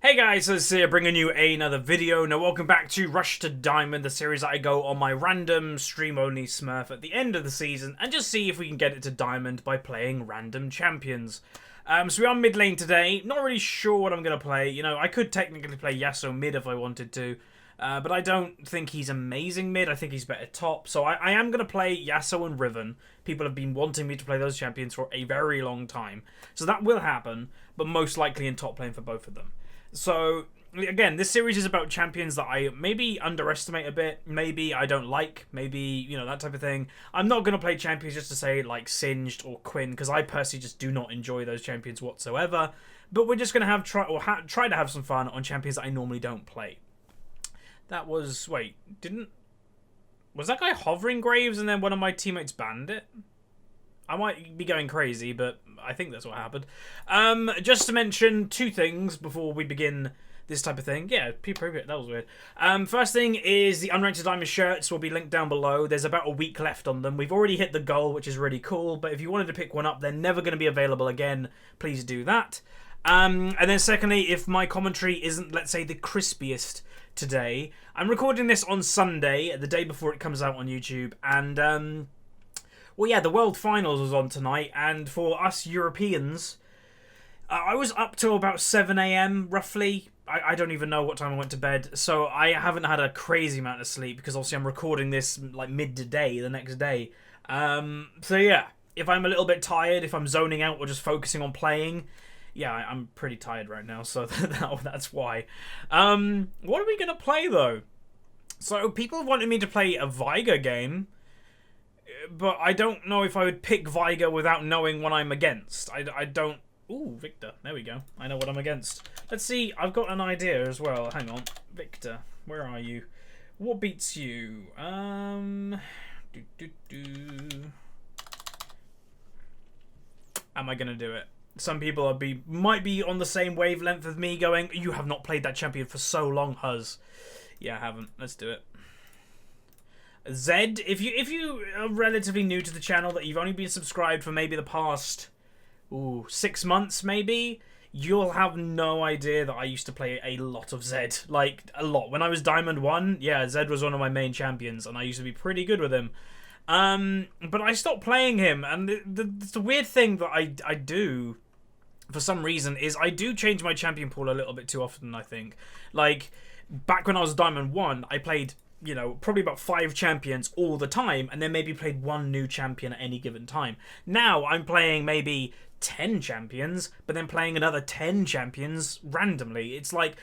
Hey guys, so it's here bringing you another video. Now welcome back to Rush to Diamond, the series that I go on my random stream-only Smurf at the end of the season and just see if we can get it to Diamond by playing random champions. So we are mid lane today. Not really sure what I'm going to play. You know, I could technically play Yasuo mid if I wanted to. But I don't think he's amazing mid. I think he's better top. So I am going to play Yasuo and Riven. People have been wanting me to play those champions for a very long time. So that will happen, but most likely in top lane for both of them. So, again, this series is about champions that I maybe underestimate a bit, maybe I don't like, maybe, you know, that type of thing. I'm not going to play champions just to say, like, Singed or Quinn, because I personally just do not enjoy those champions whatsoever. But we're just going to try to have some fun on champions that I normally don't play. That was... Wait, was that guy hovering Graves and then one of my teammates banned it? I might be going crazy, but I think that's what happened. Just to mention two things before we begin this type of thing. Yeah, that was weird. First thing is the Unranked Diamond shirts will be linked down below. There's about a week left on them. We've already hit the goal, which is really cool. But if you wanted to pick one up, they're never going to be available again. Please do that. And then secondly, if my commentary isn't, let's say, the crispiest today, I'm recording this on Sunday, the day before it comes out on YouTube. And, well, yeah, the World Finals was on tonight, and for us Europeans, I was up till about 7 AM, roughly. I don't even know what time I went to bed, so I haven't had a crazy amount of sleep, because obviously I'm recording this, like, mid-day, the next day. So yeah, if I'm a little bit tired, if I'm zoning out or just focusing on playing, yeah, I'm pretty tired right now, so that's why. What are we going to play, though? So, people wanted me to play a Veigar game, but I don't know if I would pick Veigar without knowing what I'm against. I don't... Ooh, Victor. There we go. I know what I'm against. Let's see. I've got an idea as well. Hang on. Victor, where are you? What beats you? Am I going to do it? Some people might be on the same wavelength as me going, you have not played that champion for so long, Huz. Yeah, I haven't. Let's do it. ZED, if you are relatively new to the channel, that you've only been subscribed for maybe the past 6 months maybe, you'll have no idea that I used to play a lot of ZED. Like, a lot. When I was Diamond 1, yeah, ZED was one of my main champions, and I used to be pretty good with him. But I stopped playing him, and the weird thing that I do, for some reason, is I do change my champion pool a little bit too often, I think. Like, back when I was Diamond 1, I played, you know, probably about 5 champions all the time, and then maybe played one new champion at any given time. Now, I'm playing maybe 10 champions, but then playing another 10 champions randomly. It's like,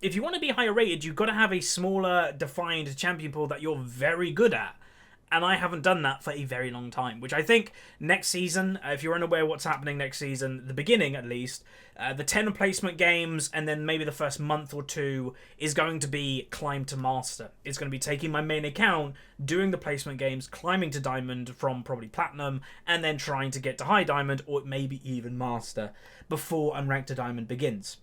if you want to be higher rated, you've got to have a smaller, defined champion pool that you're very good at. And I haven't done that for a very long time, which I think next season, if you're unaware what's happening next season, the beginning at least, the 10 replacement games and then maybe the first month or two is going to be climb to master. It's going to be taking my main account, doing the placement games, climbing to diamond from probably platinum, and then trying to get to high diamond or maybe even master before unranked to diamond begins.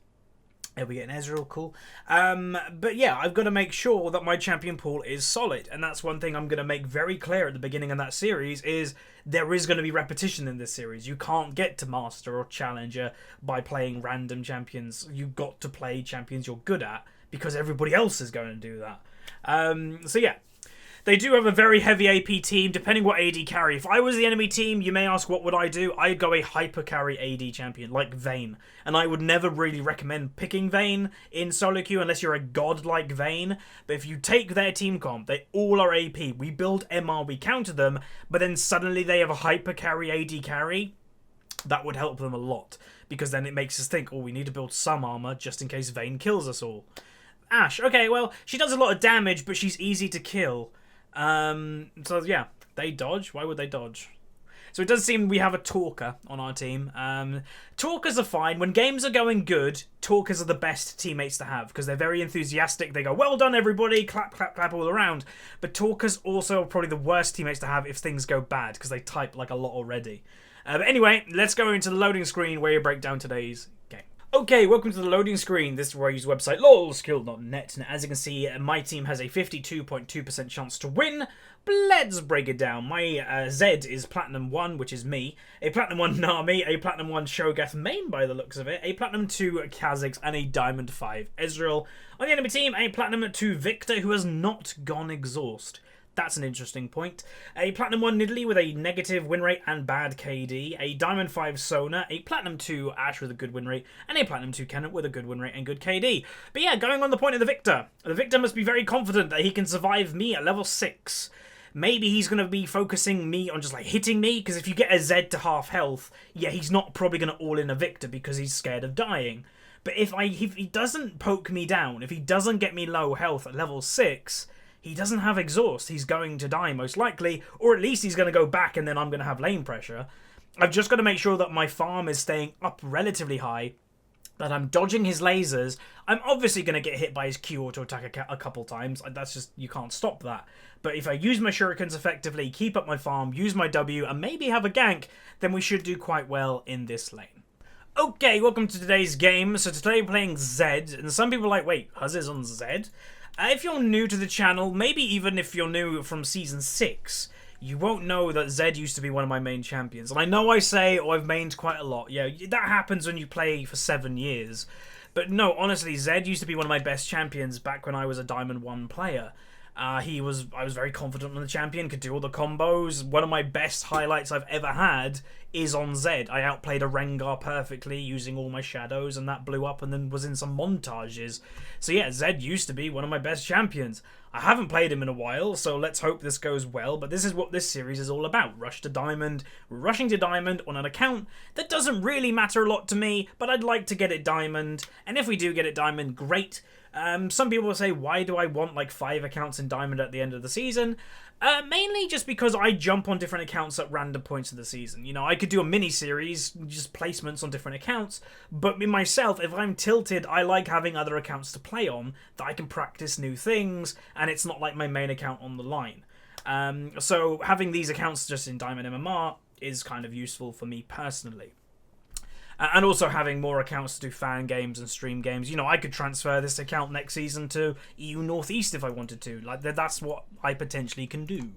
Are we getting Ezreal? Cool. But yeah, I've got to make sure that my champion pool is solid. And that's one thing I'm going to make very clear at the beginning of that series is there is going to be repetition in this series. You can't get to Master or Challenger by playing random champions. You've got to play champions you're good at because everybody else is going to do that. So yeah. They do have a very heavy AP team, depending what AD carry. If I was the enemy team, you may ask what would I do? I'd go a hyper carry AD champion, like Vayne. And I would never really recommend picking Vayne in solo queue unless you're a god like Vayne. But if you take their team comp, they all are AP. We build MR, we counter them, but then suddenly they have a hyper carry AD carry. That would help them a lot. Because then it makes us think, oh, we need to build some armor just in case Vayne kills us all. Ashe, okay, well, she does a lot of damage, but she's easy to kill. So yeah, they dodge. Why would they dodge? So it does seem we have a talker on our team. Talkers are fine. When games are going good, talkers are the best teammates to have because they're very enthusiastic. They go, well done, everybody. Clap, clap, clap all around. But talkers also are probably the worst teammates to have if things go bad because they type like a lot already. But anyway, let's go into the loading screen where you break down today's game. Okay, welcome to the loading screen. This is where I use the website lolskill.net, and as you can see, my team has a 52.2% chance to win. But let's break it down. My Zed is Platinum 1, which is me, a Platinum 1 Nami, a Platinum 1 Shogath main by the looks of it, a Platinum 2 Kha'Zix, and a Diamond 5 Ezreal. On the enemy team, a Platinum 2 Victor who has not gone exhaust. That's an interesting point. A Platinum 1 Nidalee with a negative win rate and bad KD. A Diamond 5 Sona. A Platinum 2 Ashe with a good win rate. And a Platinum 2 Kenneth with a good win rate and good KD. But yeah, going on the point of the Victor. The Victor must be very confident that he can survive me at level 6. Maybe he's going to be focusing me on just like hitting me. Because if you get a Zed to half health, yeah, he's not probably going to all in a Victor because he's scared of dying. But if he doesn't poke me down, if he doesn't get me low health at level 6... he doesn't have exhaust. He's going to die most likely, or at least he's going to go back and then I'm going to have lane pressure. I've just got to make sure that my farm is staying up relatively high, that I'm dodging his lasers. I'm obviously going to get hit by his Q auto attack a couple times. That's just, you can't stop that. But if I use my shurikens effectively, keep up my farm, use my W, and maybe have a gank, then we should do quite well in this lane. Okay, welcome to today's game. So today we're playing Zed, and some people are like, wait, Huz is on Zed? If you're new to the channel, maybe even if you're new from Season 6, you won't know that Zed used to be one of my main champions. And I know I say, oh, I've mained quite a lot. Yeah, that happens when you play for 7 years. But no, honestly, Zed used to be one of my best champions back when I was a Diamond 1 player. I was very confident on the champion, could do all the combos. One of my best highlights I've ever had is on Zed. I outplayed a Rengar perfectly using all my shadows, and that blew up and then was in some montages. So yeah, Zed used to be one of my best champions. I haven't played him in a while, so let's hope this goes well. But this is what this series is all about. Rush to Diamond. We're rushing to Diamond on an account that doesn't really matter a lot to me, but I'd like to get it Diamond. And if we do get it Diamond, great. Some people will say, why do I want like 5 accounts in Diamond at the end of the season? Mainly just because I jump on different accounts at random points of the season. You know, I could do a mini-series, just placements on different accounts, but in myself, if I'm tilted, I like having other accounts to play on that I can practice new things, and it's not like my main account on the line. So having these accounts just in Diamond MMR is kind of useful for me personally. And also having more accounts to do fan games and stream games. You know, I could transfer this account next season to EU Northeast if I wanted to. Like, that's what I potentially can do.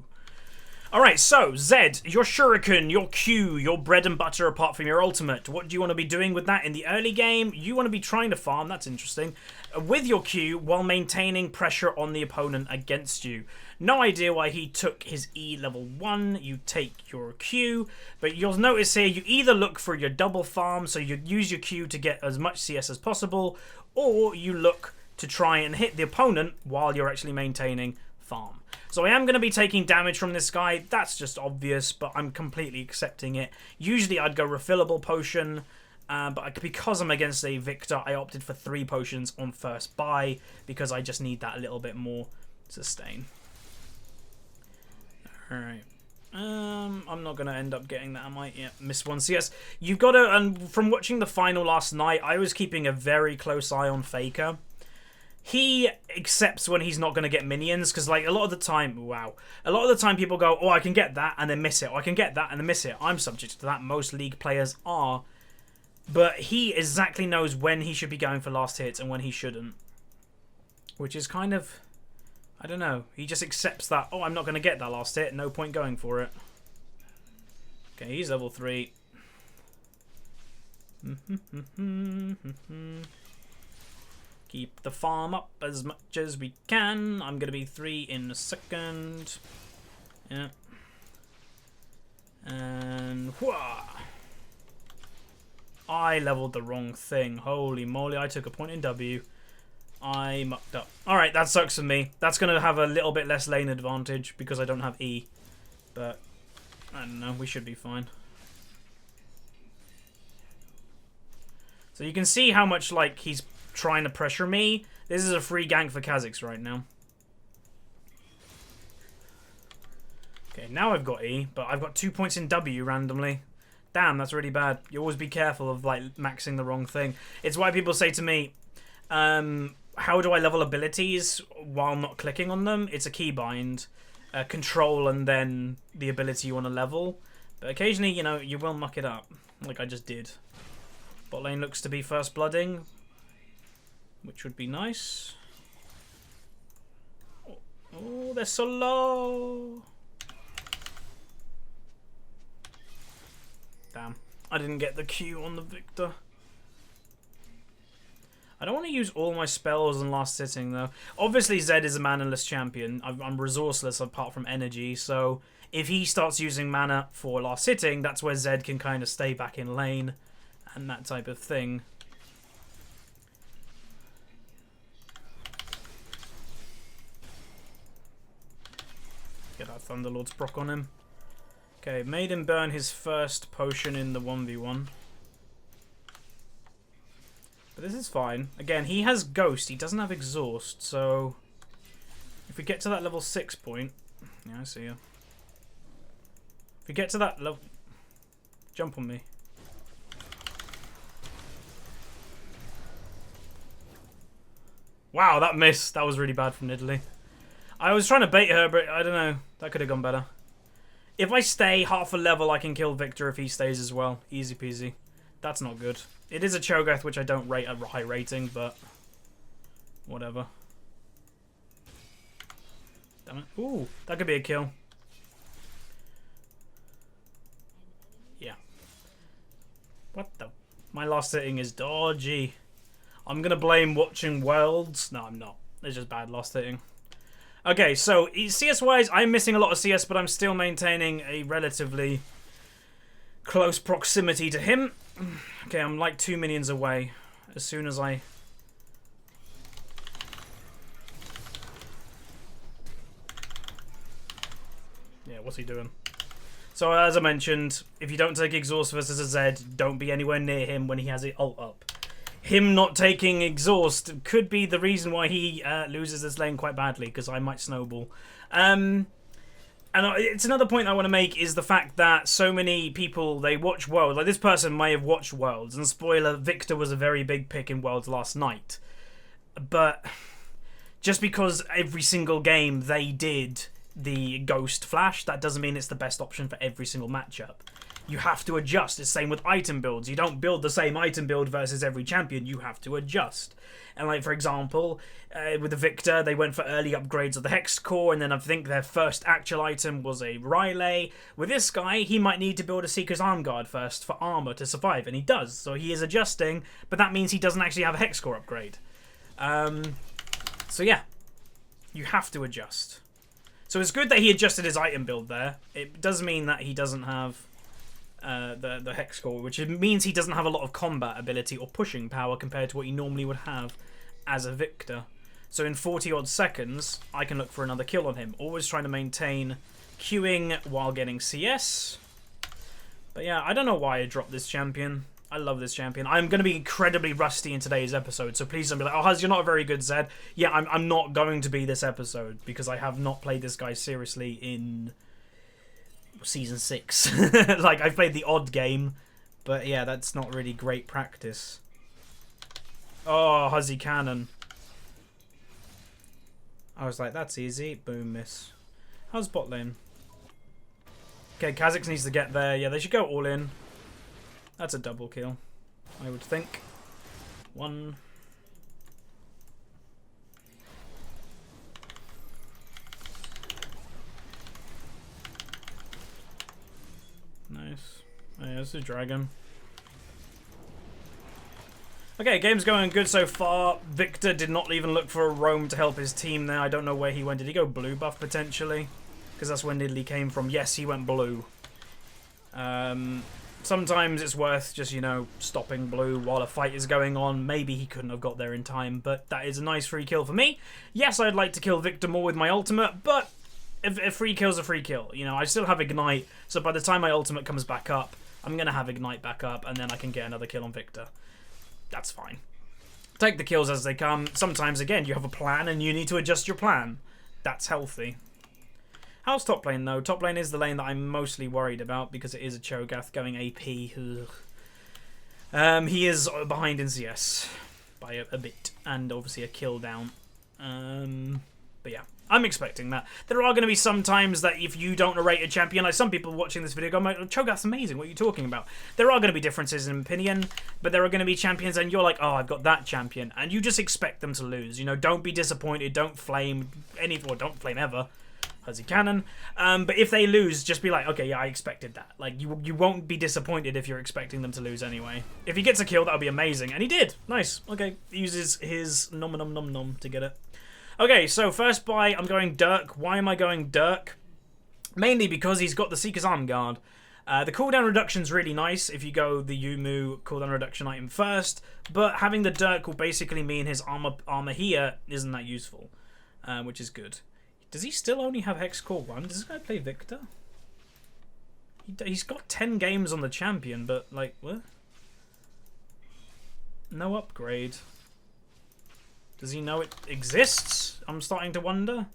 Alright, so, Zed, your Shuriken, your Q, your bread and butter apart from your ultimate. What do you want to be doing with that in the early game? You want to be trying to farm, that's interesting, with your Q while maintaining pressure on the opponent against you. No idea why he took his E level 1, you take your Q, but you'll notice here you either look for your double farm, so you use your Q to get as much CS as possible, or you look to try and hit the opponent while you're actually maintaining farm. So I am going to be taking damage from this guy. That's just obvious, but I'm completely accepting it. Usually I'd go refillable potion, but because I'm against a Victor, I opted for 3 potions on first buy because I just need that a little bit more sustain. Alright. I'm not going to end up getting that, am I? Yeah, missed one. So yes, you've got to, and from watching the final last night, I was keeping a very close eye on Faker. He accepts when he's not going to get minions, because like a lot of the time, a lot of the time people go, oh, I can get that and then miss it, or I can get that and then miss it. I'm subject to that. Most League players are. But he exactly knows when he should be going for last hits and when he shouldn't. Which is kind of, I don't know. He just accepts that, oh, I'm not going to get that last hit, no point going for it. Okay, he's level 3. Keep the farm up as much as we can. I'm going to be 3 in a second. Yeah. And whoa! I leveled the wrong thing. Holy moly, I took a point in W. I mucked up. Alright, that sucks for me. That's going to have a little bit less lane advantage because I don't have E. But, I don't know, we should be fine. So you can see how much, like, he's trying to pressure me. This is a free gank for Kha'Zix right now. Okay, now I've got E, but I've got 2 points in W randomly. Damn, that's really bad. You always be careful of like maxing the wrong thing. It's why people say to me, how do I level abilities while not clicking on them? It's a keybind, control, and then the ability you want to level. But occasionally, you know, you will muck it up, like I just did. Bot lane looks to be first blooding, which would be nice. Oh, they're so low. Damn. I didn't get the Q on the Victor. I don't want to use all my spells on last sitting, though. Obviously, Zed is a mana-less champion. I'm resourceless apart from energy, so if he starts using mana for last sitting, that's where Zed can kind of stay back in lane and that type of thing. Get that Thunderlord's proc on him. Okay, made him burn his first potion in the 1v1. But this is fine. Again, he has Ghost. He doesn't have Exhaust, so if we get to that level 6 point... Yeah, I see you. If we get to that level... Jump on me. Wow, that missed. That was really bad from Nidalee. I was trying to bait her, but I don't know. That could have gone better. If I stay half a level, I can kill Victor if he stays as well. Easy peasy. That's not good. It is a Cho'Gath, which I don't rate a high rating, but whatever. Damn it. Ooh, that could be a kill. Yeah. What the... My last hitting is dodgy. I'm going to blame watching Worlds. No, I'm not. It's just bad last hitting. Okay, so CS-wise, I'm missing a lot of CS, but I'm still maintaining a relatively close proximity to him. Okay, I'm like 2 minions away. As soon as I... Yeah, what's he doing? So, as I mentioned, if you don't take Exhaust versus a Zed, don't be anywhere near him when he has it ult up. Him not taking Exhaust could be the reason why he loses this lane quite badly, because I might snowball. And it's another point I want to make is the fact that so many people, they watch Worlds. Like, this person may have watched Worlds, and spoiler, Victor was a very big pick in Worlds last night. But just because every single game they did the Ghost Flash, that doesn't mean it's the best option for every single matchup. You have to adjust. It's the same with item builds. You don't build the same item build versus every champion. You have to adjust. And like, for example, with the Victor, they went for early upgrades of the Hex Core, and then I think their first actual item was a Riley. With this guy, he might need to build a Seeker's Arm Guard first for armor to survive, and he does. So he is adjusting, but that means he doesn't actually have a Hex Core upgrade. So yeah, you have to adjust. So it's good that he adjusted his item build there. It does mean that he doesn't have the Hex Core, which means he doesn't have a lot of combat ability or pushing power compared to what he normally would have as a Victor. So in 40 odd seconds, I can look for another kill on him. Always trying to maintain queuing while getting CS. But yeah, I don't know why I dropped this champion. I love this champion. I'm going to be incredibly rusty in today's episode, so please don't be like, oh, Huz, you're not a very good Zed. Yeah, I'm not going to be this episode, because I have not played this guy seriously in Season 6. Like, I've played the odd game, but yeah, that's not really great practice. Oh, Huzzy Cannon. I was like, that's easy. Boom, miss. How's bot lane? Okay, Kha'Zix needs to get there. Yeah, they should go all in. That's a double kill, I would think. One. Nice. Oh, yeah, it's a dragon. Okay, game's going good so far. Victor did not even look for a roam to help his team there. I don't know where he went. Did he go blue buff potentially? Because that's where Nidalee came from. Yes, he went blue. Sometimes it's worth just, you know, stopping blue while a fight is going on. Maybe he couldn't have got there in time, but that is a nice free kill for me. Yes, I'd like to kill Victor more with my ultimate, but a free kill's a free kill. You know, I still have Ignite, so by the time my ultimate comes back up, I'm going to have Ignite back up, and then I can get another kill on Victor. That's fine. Take the kills as they come. Sometimes, again, you have a plan, and you need to adjust your plan. That's healthy. How's top lane, though? Top lane is the lane that I'm mostly worried about because it is a Cho'Gath going AP. He is behind in CS by a bit, and obviously a kill down. But yeah. I'm expecting that. There are going to be some times that if you don't rate a champion, like some people watching this video go, Cho'Gath's amazing, what are you talking about? There are going to be differences in opinion, but there are going to be champions and you're like, oh, I've got that champion. And you just expect them to lose. You know, don't be disappointed, don't flame or don't flame ever. As you can. But if they lose, just be like, okay, yeah, I expected that. Like, you won't be disappointed if you're expecting them to lose anyway. If he gets a kill, that'll be amazing. And he did. Nice. Okay. He uses his nom nom nom nom to get it. Okay, so first buy, I'm going Dirk. Why am I going Dirk? Mainly because he's got the Seeker's Arm Guard. The cooldown reduction's really nice if you go the Yumu cooldown reduction item first, but having the Dirk will basically mean his armor here isn't that useful, which is good. Does he still only have Hex Core 1? Does this guy play Victor? He's got 10 games on the champion, but like, what? No upgrade. Does he know it exists? I'm starting to wonder.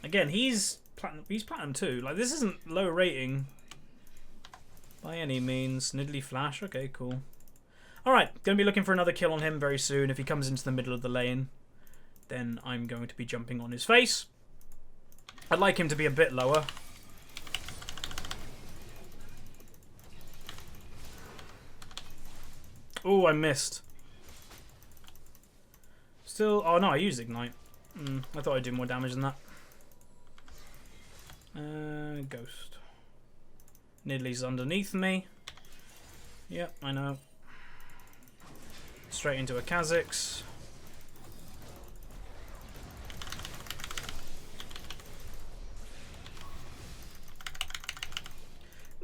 Again, he's platinum too. Like, this isn't low rating by any means. Niddly Flash. Okay, cool. Alright, gonna be looking for another kill on him very soon. If he comes into the middle of the lane, then I'm going to be jumping on his face. I'd like him to be a bit lower. Oh, I missed. Still... Oh, no, I used Ignite. I thought I'd do more damage than that. Ghost. Niddly's underneath me. Yep, I know. Straight into a Kha'Zix.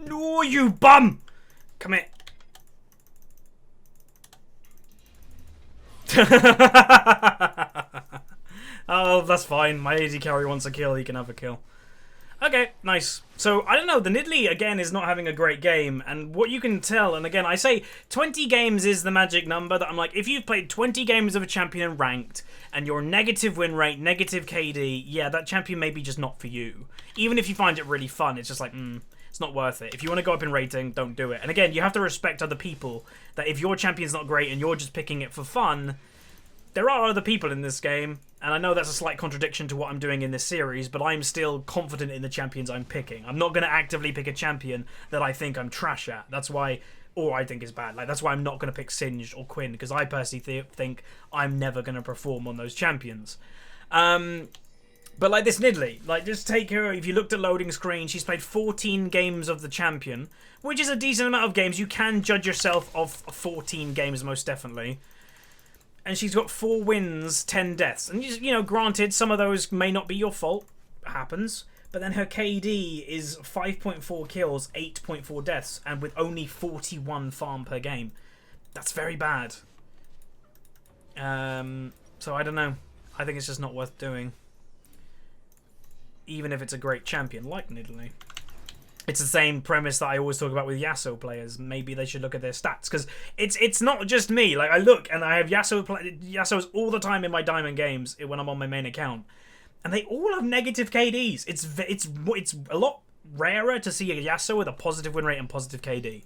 No, you bum! Come here. Oh, that's fine. My AD carry wants a kill, he can have a kill. Okay, nice. So, I don't know, the Niddly, again, is not having a great game, and what you can tell, and again, I say 20 games is the magic number, that I'm like, if you've played 20 games of a champion ranked, and your negative win rate, negative KD, yeah, that champion may be just not for you. Even if you find it really fun, it's just like, it's not worth it. If you want to go up in rating, don't do it. And again, you have to respect other people, that if your champion's not great and you're just picking it for fun, there are other people in this game, and I know that's a slight contradiction to what I'm doing in this series, but I'm still confident in the champions I'm picking. I'm not going to actively pick a champion that I think I'm trash at. That's why, or I think is bad. Like, that's why I'm not going to pick Singed or Quinn, because I personally think I'm never going to perform on those champions. But like this Niddly, like just take her, if you looked at loading screen, she's played 14 games of the champion, which is a decent amount of games. You can judge yourself off 14 games most definitely. And she's got 4 wins, 10 deaths. And, you know, granted, some of those may not be your fault. It happens. But then her KD is 5.4 kills, 8.4 deaths, and with only 41 farm per game. That's very bad. So I don't know. I think it's just not worth doing. Even if it's a great champion like Niddly. It's the same premise that I always talk about with Yasuo players. Maybe they should look at their stats, because it's not just me. Like, I look and I have Yasuo's all the time in my diamond games when I'm on my main account, and they all have negative KDs. It's a lot rarer to see a Yasuo with a positive win rate and positive KD,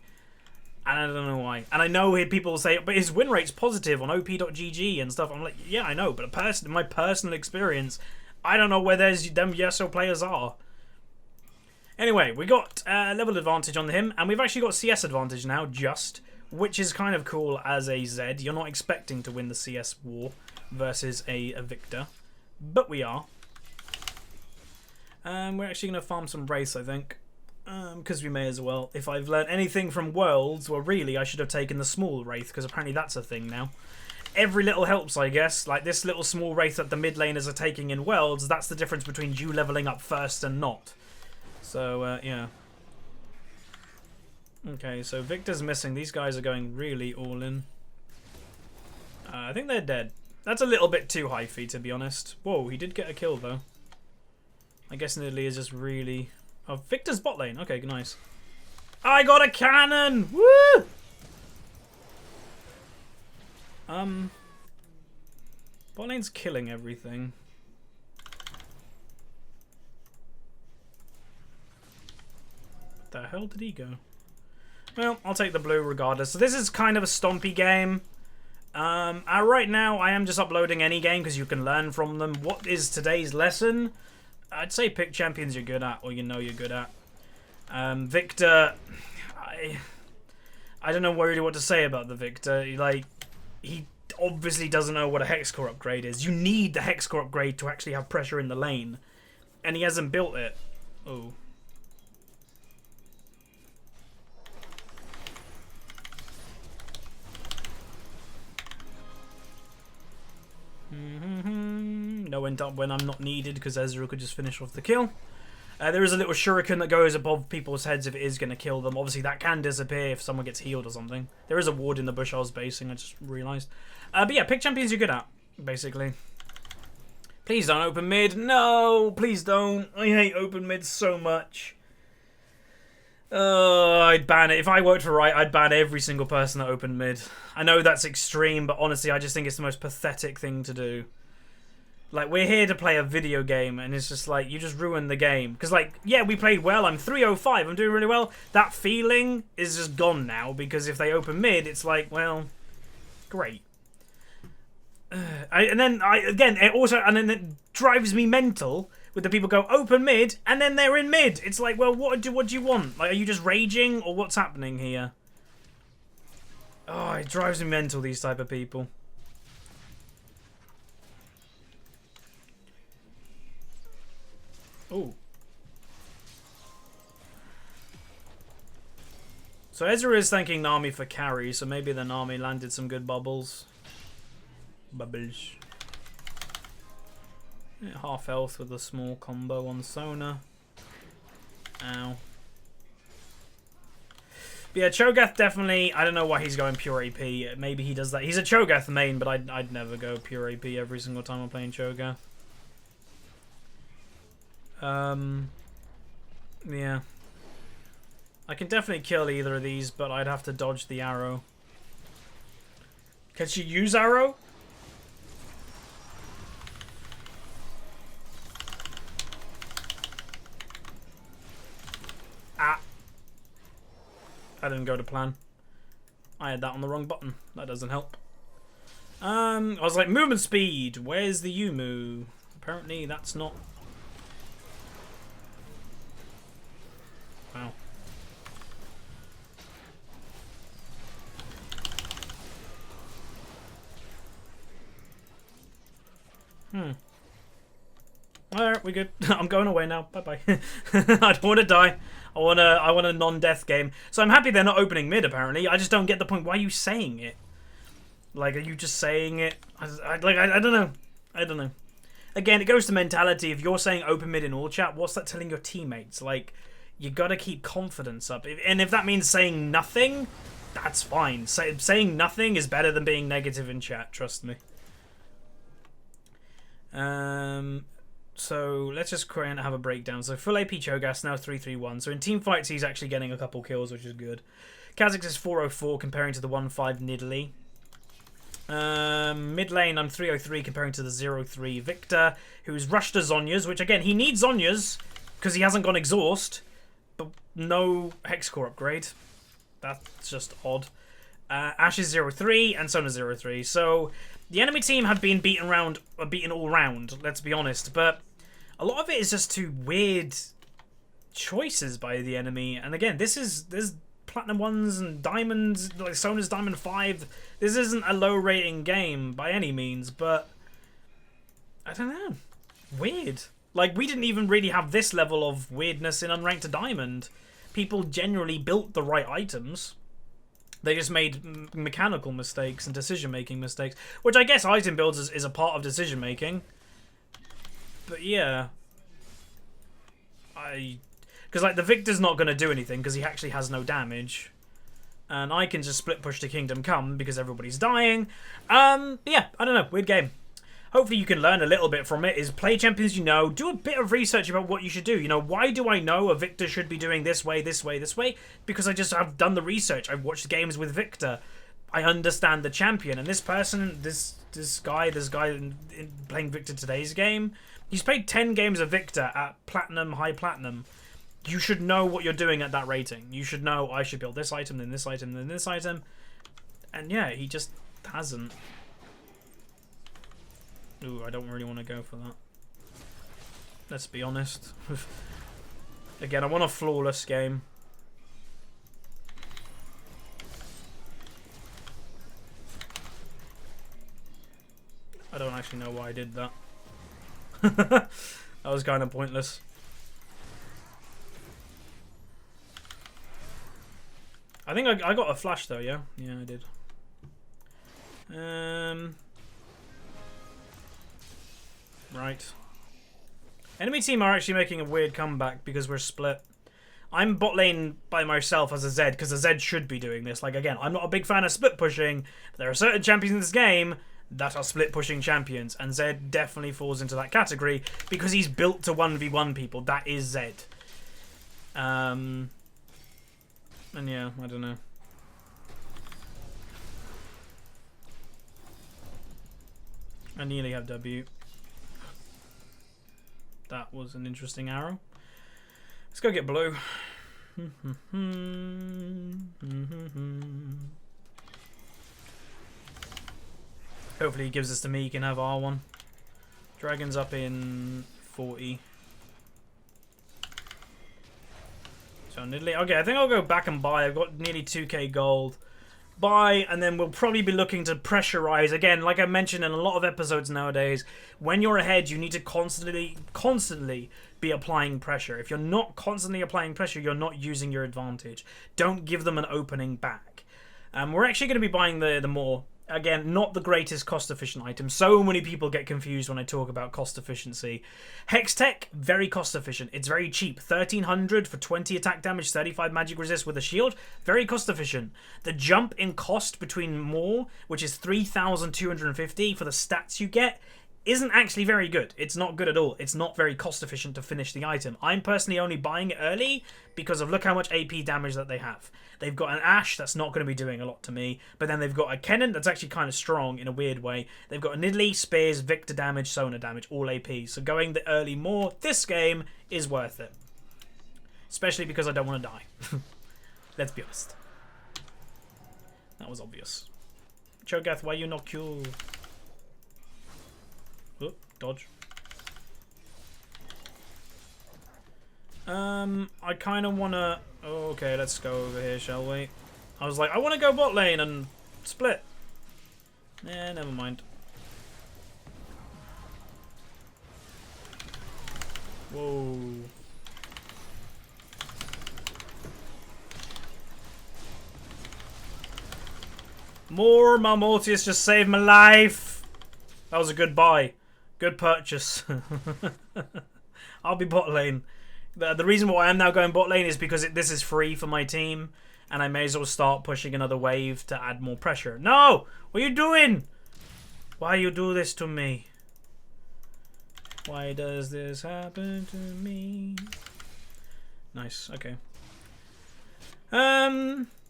and I don't know why. And I know people will say, but his win rate's positive on op.gg and stuff. I'm like, yeah, I know, but my personal experience, I don't know where them Yasuo players are. Anyway, we got level advantage on him, and we've actually got CS advantage now, which is kind of cool as a Zed. You're not expecting to win the CS war versus a Victor, but we are. We're actually going to farm some Wraiths, I think, because we may as well. If I've learned anything from Worlds, well, really, I should have taken the small Wraith, because apparently that's a thing now. Every little helps, I guess. Like this little small Wraith that the mid laners are taking in Worlds, that's the difference between you leveling up first and not. So, yeah. Okay, so Victor's missing. These guys are going really all in. I think they're dead. That's a little bit too hyphy, to be honest. Whoa, he did get a kill, though. I guess Niddly is just really... Oh, Victor's bot lane. Okay, nice. I got a cannon! Woo! Bot lane's killing everything. The hell did he go? Well, I'll take the blue regardless. So this is kind of a stompy game. Right now, I am just uploading any game because you can learn from them. What is today's lesson? I'd say pick champions you're good at or you know you're good at. Victor, I don't know really what to say about the Victor. Like, he obviously doesn't know what a Hex Core upgrade is. You need the Hex Core upgrade to actually have pressure in the lane. And he hasn't built it. Oh. No end up when I'm not needed because Ezreal could just finish off the kill. There is a little shuriken that goes above people's heads if it is going to kill them. Obviously, that can disappear if someone gets healed or something. There is a ward in the bush I was basing, I just realised. But yeah, pick champions you're good at, basically. Please don't open mid. No, please don't. I hate open mid so much. I'd ban it. If I worked for Riot, I'd ban every single person that opened mid. I know that's extreme, but honestly, I just think it's the most pathetic thing to do. Like, we're here to play a video game, and it's just like, you just ruined the game. Because, like, yeah, we played well. I'm 305. I'm doing really well. That feeling is just gone now, because if they open mid, it's like, well, great. And then it drives me mental with the people go, open mid, and then they're in mid. It's like, well, what do you want? Like, are you just raging, or what's happening here? Oh, it drives me mental, these type of people. Ooh. So Ezra is thanking Nami for carry, so maybe the Nami landed some good bubbles. Bubbles. Yeah, half health with a small combo on Sona. Ow. But yeah, Cho'Gath definitely, I don't know why he's going pure AP. Maybe he does that. He's a Cho'Gath main, but I'd never go pure AP every single time I'm playing Cho'Gath. Yeah. I can definitely kill either of these, but I'd have to dodge the arrow. Can she use arrow? Ah. I didn't go to plan. I had that on the wrong button. That doesn't help. I was like, movement speed. Where's the Yumu? Apparently that's not... Wow. Alright, we good. I'm going away now. Bye-bye. I don't want to die. I want a non-death game. So I'm happy they're not opening mid, apparently. I just don't get the point. Why are you saying it? Like, are you just saying it? I don't know. I don't know. Again, it goes to mentality. If you're saying open mid in all chat, what's that telling your teammates? Like, you gotta keep confidence up. And if that means saying nothing, that's fine. Saying nothing is better than being negative in chat, trust me. So let's just have a breakdown. So full AP Cho'Gath now 331. So in team fights he's actually getting a couple kills, which is good. Kha'Zix is 404 comparing to the 1-5 Nidalee. Mid lane I'm 303 comparing to the 0-3 Victor, who's rushed to Zhonya's, which again he needs Zhonya's because he hasn't gone exhaust, but no Hex Core upgrade. That's just odd. Ash is 0-3 and Sona 0-3. So the enemy team have been beaten all round, let's be honest, but a lot of it is just too weird choices by the enemy. And again, there's Platinum 1s and Diamonds, like Sona's Diamond 5. This isn't a low rating game by any means, but I don't know. Weird. Like, we didn't even really have this level of weirdness in Unranked to Diamond. People generally built the right items. They just made mechanical mistakes and decision-making mistakes, which I guess item builds is a part of decision-making. But yeah. Because, like, the Victor's not going to do anything because he actually has no damage. And I can just split push to Kingdom Come because everybody's dying. Yeah, I don't know. Weird game. Hopefully you can learn a little bit from it. Is play champions you know. Do a bit of research about what you should do. You know, why do I know a Victor should be doing this way, this way, this way? Because I've done the research. I've watched games with Victor. I understand the champion. And this person, this guy playing Victor today's game, he's played 10 games of Victor at Platinum, High Platinum. You should know what you're doing at that rating. You should know I should build this item, then this item, then this item. And yeah, he just hasn't. Ooh, I don't really want to go for that. Let's be honest. Again, I want a flawless game. I don't actually know why I did that. That was kind of pointless. I think I got a flash though, yeah? Yeah, I did. Right. Enemy team are actually making a weird comeback because we're split. I'm bot lane by myself as a Zed because a Zed should be doing this. Like, again, I'm not a big fan of split pushing, but there are certain champions in this game that are split pushing champions, and Zed definitely falls into that category because he's built to 1v1 people. That is Zed. And yeah, I don't know. I nearly have W. That was an interesting arrow. Let's go get blue. Hopefully he gives us to me. He can have R1. Dragon's up in 40. So Nidalee. Okay, I think I'll go back and buy. I've got nearly 2k gold. Buy, and then we'll probably be looking to pressurize. Again, like I mentioned in a lot of episodes nowadays, when you're ahead, you need to constantly be applying pressure. If you're not constantly applying pressure, you're not using your advantage. Don't give them an opening back. We're actually going to be buying the more... Again, not the greatest cost-efficient item. So many people get confused when I talk about cost efficiency. Hextech, very cost-efficient. It's very cheap. 1,300 for 20 attack damage, 35 magic resist with a shield. Very cost-efficient. The jump in cost between more, which is 3,250 for the stats you get, isn't actually very good. It's not good at all. It's not very cost-efficient to finish the item. I'm personally only buying it early because of look how much AP damage that they have. They've got an Ashe that's not going to be doing a lot to me, but then they've got a Kennen that's actually kind of strong in a weird way. They've got a Nidalee, Spears, Victor damage, Sona damage, all AP. So going the early more this game is worth it. Especially because I don't want to die. Let's be honest. That was obvious. Cho'Gath, why you not cool? Oh, dodge. I kind of want to... Oh, okay, let's go over here, shall we? I was like, I want to go bot lane and split. Eh, never mind. Whoa. More Mortius just saved my life. That was a good buy. Good purchase. I'll be bot lane. The reason why I'm now going bot lane is because this is free for my team, and I may as well start pushing another wave to add more pressure. No! What are you doing? Why you do this to me? Why does this happen to me? Nice, okay.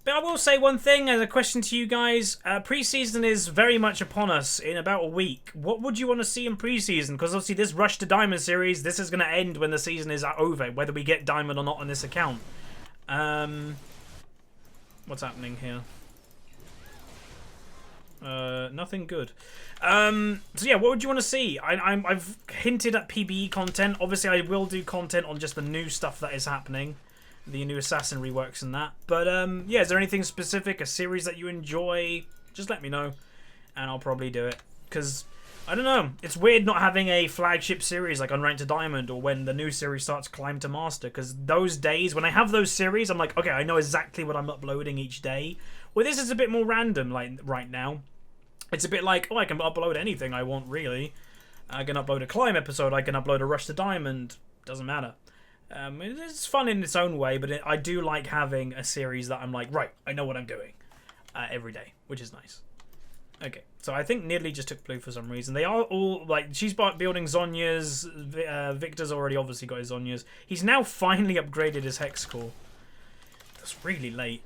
But I will say one thing as a question to you guys. Pre-season is very much upon us in about a week. What would you want to see in pre-season? Because obviously this Rush to Diamond series, this is going to end when the season is over, whether we get Diamond or not on this account. What's happening here? Nothing good. So yeah, what would you want to see? I've hinted at PBE content. Obviously I will do content on just the new stuff that is happening. The new Assassin reworks and that. But yeah, is there anything specific, a series that you enjoy? Just let me know, and I'll probably do it. Because, I don't know, it's weird not having a flagship series like Unranked to Diamond or when the new series starts Climb to Master. Because those days, when I have those series, I'm like, okay, I know exactly what I'm uploading each day. Well, this is a bit more random like right now. It's a bit like, oh, I can upload anything I want, really. I can upload a Climb episode, I can upload a Rush to Diamond. Doesn't matter. It's fun in its own way, but I do like having a series that I'm like, right, I know what I'm doing every day, which is nice. Okay, so I think Nidalee just took blue for some reason. They are all, like, she's building Zhonya's. Victor's already obviously got his Zhonya's. He's now finally upgraded his Hex Core. That's really late.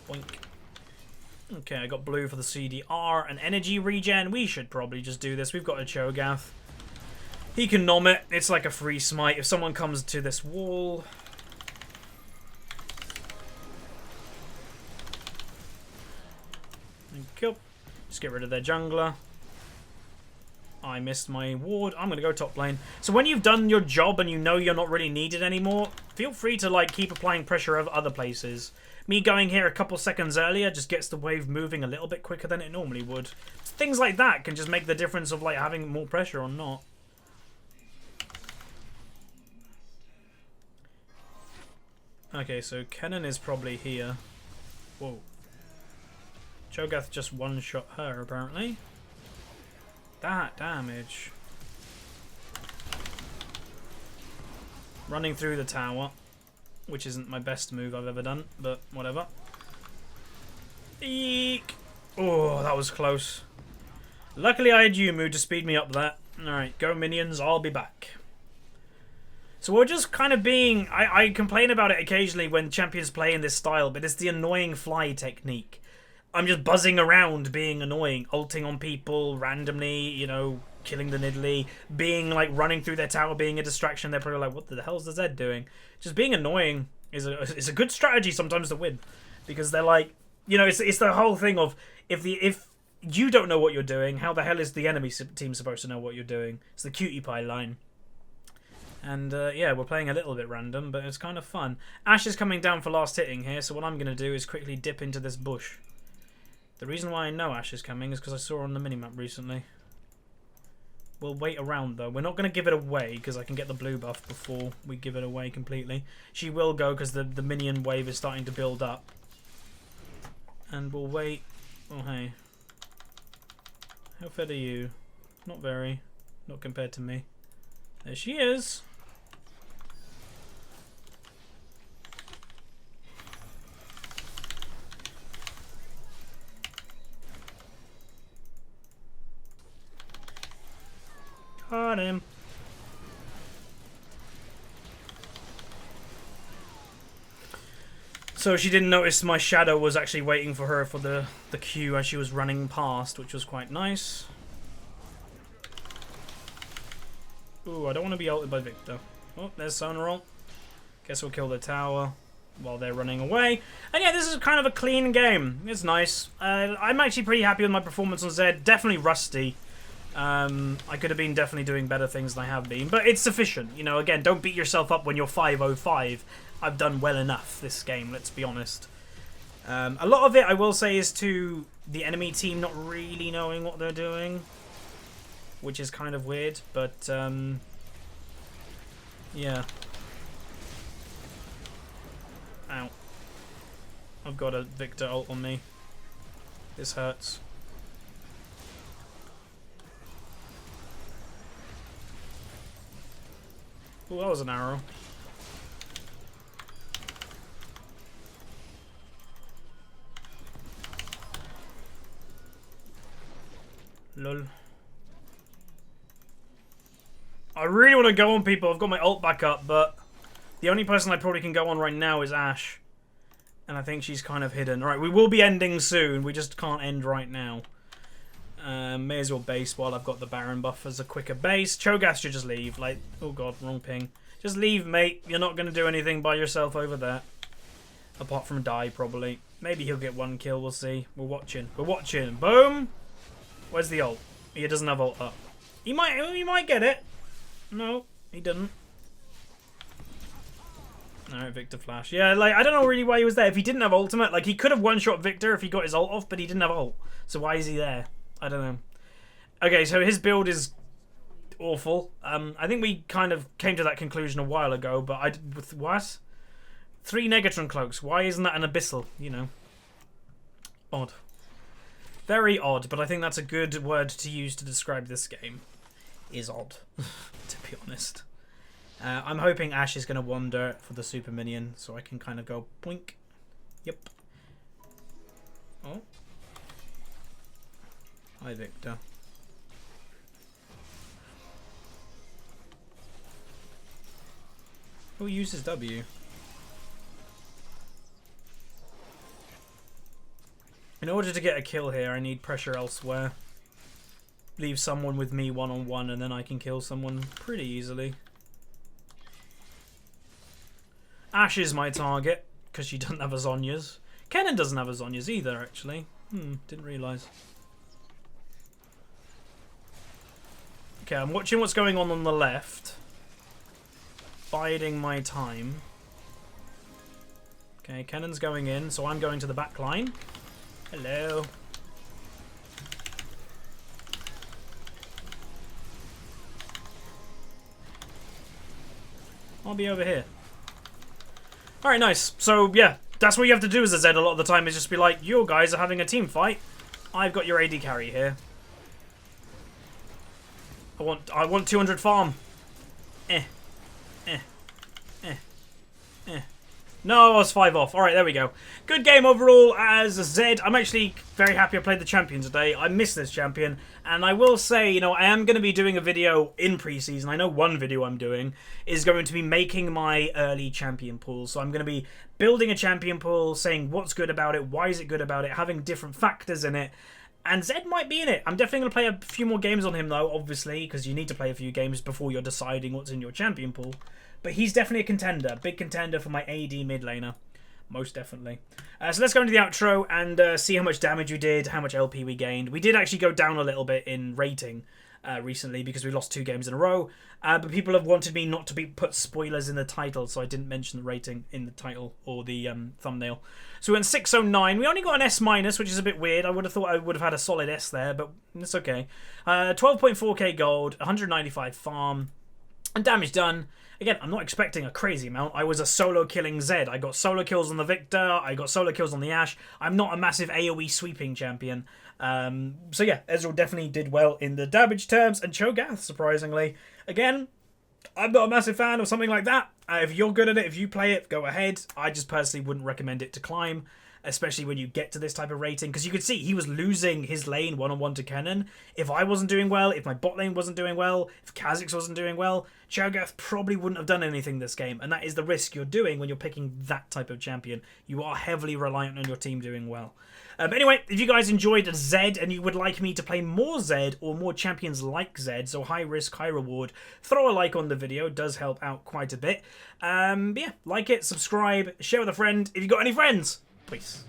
Boink. Okay, I got blue for the CDR and energy regen. We should probably just do this. We've got a Cho'Gath. He can nom it. It's like a free smite. If someone comes to this wall... Cool. Just get rid of their jungler. I missed my ward. I'm going to go top lane. So when you've done your job and you know you're not really needed anymore, feel free to like keep applying pressure over other places. Me going here a couple seconds earlier just gets the wave moving a little bit quicker than it normally would. Things like that can just make the difference of like having more pressure or not. Okay, so Kennen is probably here. Whoa. Cho'Gath just one-shot her, apparently. That damage. Running through the tower, which isn't my best move I've ever done, but whatever. Eek! Oh, that was close. Luckily I had Yumu to speed me up that. Alright, go minions, I'll be back. So we're just kind of being... I complain about it occasionally when champions play in this style, but it's the annoying fly technique. I'm just buzzing around being annoying, ulting on people randomly, you know, killing the Nidalee, being like running through their tower, being a distraction. They're probably like, what the hell's the ZED doing? Just being annoying is a good strategy sometimes to win, because they're like, you know, it's the whole thing of if you don't know what you're doing, how the hell is the enemy team supposed to know what you're doing? It's the cutie pie line. And yeah, we're playing a little bit random, but it's kind of fun. Ashe is coming down for last hitting here, so what I'm going to do is quickly dip into this bush. The reason why I know Ashe is coming is because I saw her on the minimap recently. We'll wait around though. We're not going to give it away because I can get the blue buff before we give it away completely. She will go because the minion wave is starting to build up. And we'll wait. Oh hey. How fed are you? Not very. Not compared to me. There she is. Got him. So she didn't notice my shadow was actually waiting for her for the queue as she was running past, which was quite nice. Ooh, I don't want to be ulted by Victor. Oh, there's Sonar ult. Guess we'll kill the tower while they're running away. And yeah, this is kind of a clean game. It's nice. I'm actually pretty happy with my performance on Zed. Definitely rusty. I could have been definitely doing better things than I have been, but it's sufficient. You know, again, don't beat yourself up when you're 505. I've done well enough this game, let's be honest. A lot of it, I will say, is to the enemy team not really knowing what they're doing, which is kind of weird, but yeah. Ow. I've got a Victor ult on me. This hurts. Oh, that was an arrow. Lol. I really want to go on people. I've got my ult back up, but the only person I probably can go on right now is Ashe. And I think she's kind of hidden. Alright, we will be ending soon. We just can't end right now. May as well base while I've got the Baron buff as a quicker base. Cho'Gath should just leave. Like, oh god, wrong ping. Just leave, mate. You're not going to do anything by yourself over there. Apart from die, probably. Maybe he'll get one kill, we'll see. We're watching. We're watching. Boom! Where's the ult? He doesn't have ult up. He might get it. No, he didn't. Alright, Victor flash. Yeah, like, I don't know really why he was there. If he didn't have ultimate, like, he could have one-shot Victor if he got his ult off, but he didn't have ult. So why is he there? I don't know. Okay, so his build is awful. I think we kind of came to that conclusion a while ago, but with what? 3 Negatron cloaks. Why isn't that an abyssal? You know. Odd. Very odd, but I think that's a good word to use to describe this game. Is odd, to be honest. I'm hoping Ashe is going to wander for the super minion, so I can kind of go boink. Yep. Oh. Hi, Victor. Who uses W? In order to get a kill here, I need pressure elsewhere. Leave someone with me one-on-one, and then I can kill someone pretty easily. Ashe is my target, because she doesn't have a Zhonya's. Kennen doesn't have a Zhonya's either, actually. Didn't realise. Okay, I'm watching what's going on the left. Biding my time. Okay, Kennon's going in, so I'm going to the back line. Hello. I'll be over here. Alright, nice. So, yeah, that's what you have to do as a Zed a lot of the time, is just be like, you guys are having a team fight. I've got your AD carry here. I want 200 farm. No, I was 5 off. Alright, there we go. Good game overall as a Zed. I'm actually very happy I played the champion today. I miss this champion. And I will say, you know, I am going to be doing a video in preseason. I know one video I'm doing is going to be making my early champion pool. So I'm going to be building a champion pool, saying what's good about it, why is it good about it, having different factors in it. And Zed might be in it. I'm definitely going to play a few more games on him, though, obviously, because you need to play a few games before you're deciding what's in your champion pool. But he's definitely a contender. Big contender for my AD mid laner. Most definitely. So let's go into the outro and see how much damage we did, how much LP we gained. We did actually go down a little bit in rating recently because we lost 2 games in a row. But people have wanted me not to put spoilers in the title, so I didn't mention the rating in the title or the thumbnail. So we went 609. We only got an S-, which is a bit weird. I would have thought I would have had a solid S there, but it's okay. 12.4k gold, 195 farm, and damage done. Again, I'm not expecting a crazy amount. I was a solo killing Zed. I got solo kills on the Victor. I got solo kills on the Ashe. I'm not a massive AoE sweeping champion. So yeah, Ezreal definitely did well in the damage terms. And Cho'Gath, surprisingly. Again, I'm not a massive fan of something like that. If you're good at it, if you play it, go ahead. I just personally wouldn't recommend it to climb, especially when you get to this type of rating, because you could see he was losing his lane one-on-one to Kennen. If I wasn't doing well, if my bot lane wasn't doing well, if Kha'Zix wasn't doing well, Cho'Gath probably wouldn't have done anything this game, and that is the risk you're doing when you're picking that type of champion. You are heavily reliant on your team doing well. But anyway, if you guys enjoyed Zed and you would like me to play more Zed or more champions like Zed, so high risk, high reward, throw a like on the video. It does help out quite a bit. But yeah, like it, subscribe, share with a friend. If you've got any friends, peace.